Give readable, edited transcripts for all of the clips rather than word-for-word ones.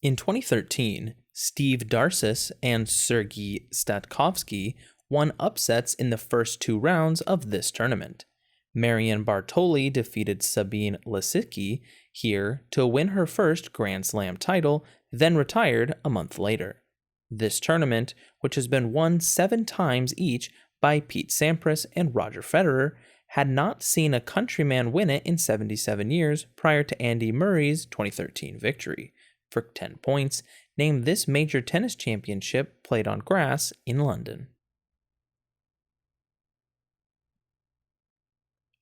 In 2013, Steve Darcis and Sergei Statkovsky won upsets in the first two rounds of this tournament. Marion Bartoli defeated Sabine Lisicki here to win her first Grand Slam title, then retired a month later. This tournament, which has been won 7 times each by Pete Sampras and Roger Federer, had not seen a countryman win it in 77 years prior to Andy Murray's 2013 victory. For 10 points, name this major tennis championship played on grass in London.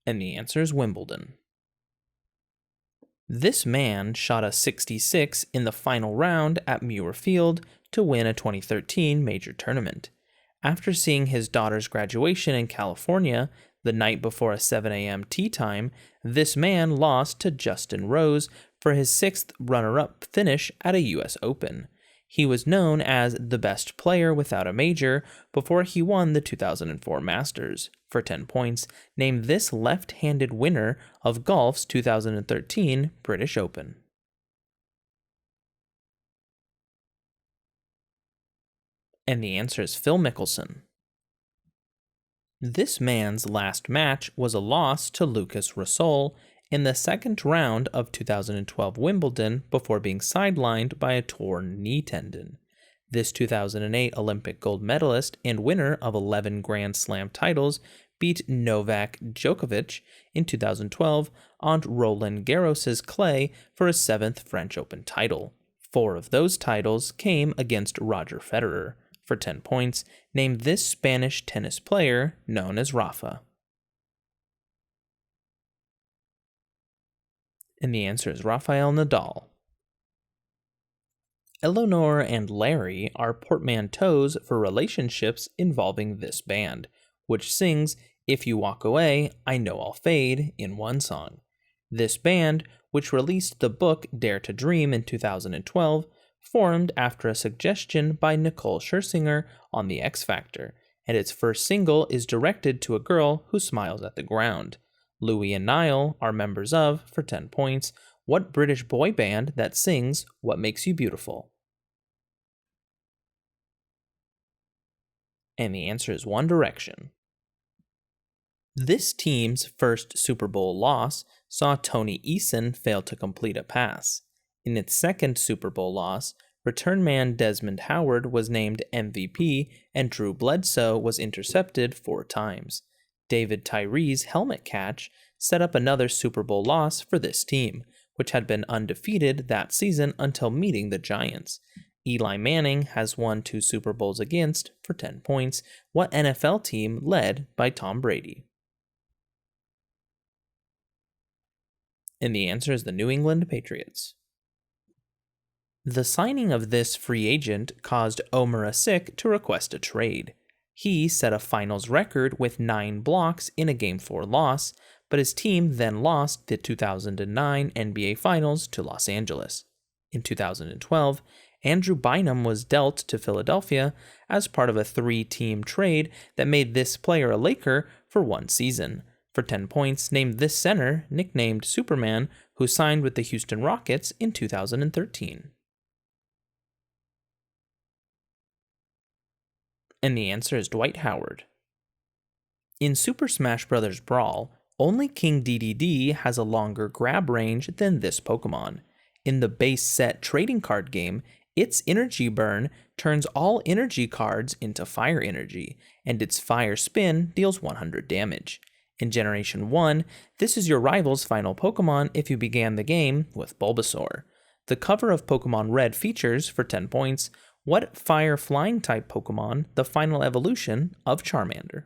And the answer is Wimbledon. This man shot a 66 in the final round at Muirfield to win a 2013 major tournament. After seeing his daughter's graduation in California the night before a 7 a.m. tee time, this man lost to Justin Rose for his 6th runner-up finish at a U.S. Open. He was known as the best player without a major before he won the 2004 Masters. For 10 points, name this left-handed winner of golf's 2013 British Open. And the answer is Phil Mickelson. This man's last match was a loss to Lucas Rosol in the second round of 2012 Wimbledon before being sidelined by a torn knee tendon. This 2008 Olympic gold medalist and winner of 11 Grand Slam titles beat Novak Djokovic in 2012 on Roland Garros' clay for his 7th French Open title. 4 of those titles came against Roger Federer. For 10 points, name this Spanish tennis player known as Rafa. And the answer is Rafael Nadal. Eleanor and Larry are portmanteaus for relationships involving this band, which sings If You Walk Away, I Know I'll Fade in one song. This band, which released the book Dare to Dream in 2012, formed after a suggestion by Nicole Scherzinger on The X Factor, and its first single is directed to a girl who smiles at the ground. Louis and Niall are members of, for 10 points, what British boy band that sings What Makes You Beautiful? And the answer is One Direction. This team's first Super Bowl loss saw Tony Eason fail to complete a pass. In its second Super Bowl loss, return man Desmond Howard was named MVP and Drew Bledsoe was intercepted 4 times. David Tyree's helmet catch set up another Super Bowl loss for this team, which had been undefeated that season until meeting the Giants. Eli Manning has won 2 Super Bowls against, for 10 points, what NFL team led by Tom Brady? And the answer is the New England Patriots. The signing of this free agent caused Omer Asik to request a trade. He set a finals record with 9 blocks in a Game 4 loss, but his team then lost the 2009 NBA Finals to Los Angeles. In 2012, Andrew Bynum was dealt to Philadelphia as part of a 3-team trade that made this player a Laker for 1 season. For 10 points, name this center, nicknamed Superman, who signed with the Houston Rockets in 2013. And the answer is Dwight Howard. In Super Smash Bros. Brawl, only King Dedede has a longer grab range than this Pokemon. In the base set trading card game, its energy burn turns all energy cards into fire energy, and its fire spin deals 100 damage. In Generation 1, this is your rival's final Pokemon if you began the game with Bulbasaur. The cover of Pokemon Red features, for 10 points, what fire flying type Pokemon the final evolution of Charmander?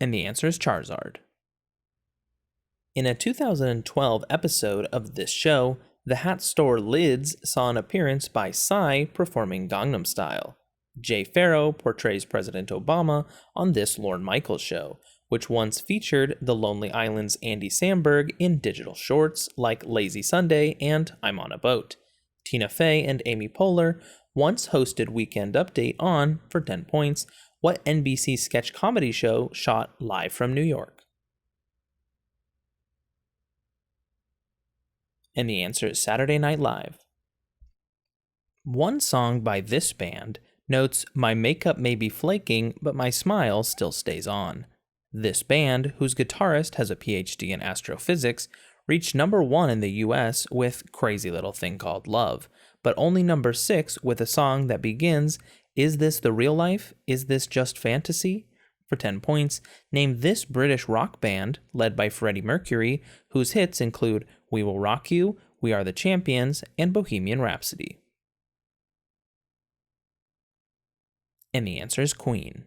And the answer is Charizard. In a 2012 episode of this show, the hat store Lids saw an appearance by Psy performing Gangnam Style. Jay Farrow portrays President Obama on this Lorne Michaels show, which once featured the Lonely Island's Andy Samberg in digital shorts like Lazy Sunday and I'm on a Boat. Tina Fey and Amy Poehler once hosted Weekend Update on, for 10 points, what NBC sketch comedy show shot live from New York? And the answer is Saturday Night Live. One song by this band notes, "My makeup may be flaking, but my smile still stays on." This band, whose guitarist has a PhD in astrophysics, reached number 1 in the US with Crazy Little Thing Called Love, but only number 6 with a song that begins, "Is this the real life? Is this just fantasy?" For 10 points, name this British rock band, led by Freddie Mercury, whose hits include "We Will Rock You," "We Are the Champions," and "Bohemian Rhapsody." And the answer is Queen.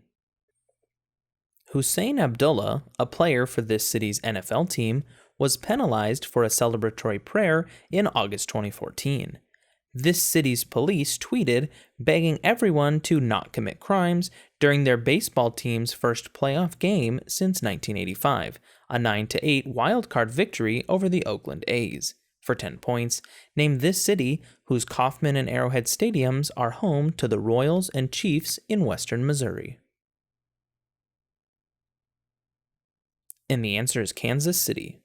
Hussein Abdullah, a player for this city's NFL team, was penalized for a celebratory prayer in August 2014. This city's police tweeted begging everyone to not commit crimes during their baseball team's first playoff game since 1985, a 9-8 wildcard victory over the Oakland A's. For 10 points, name this city whose Kauffman and Arrowhead stadiums are home to the Royals and Chiefs in western Missouri. And the answer is Kansas City.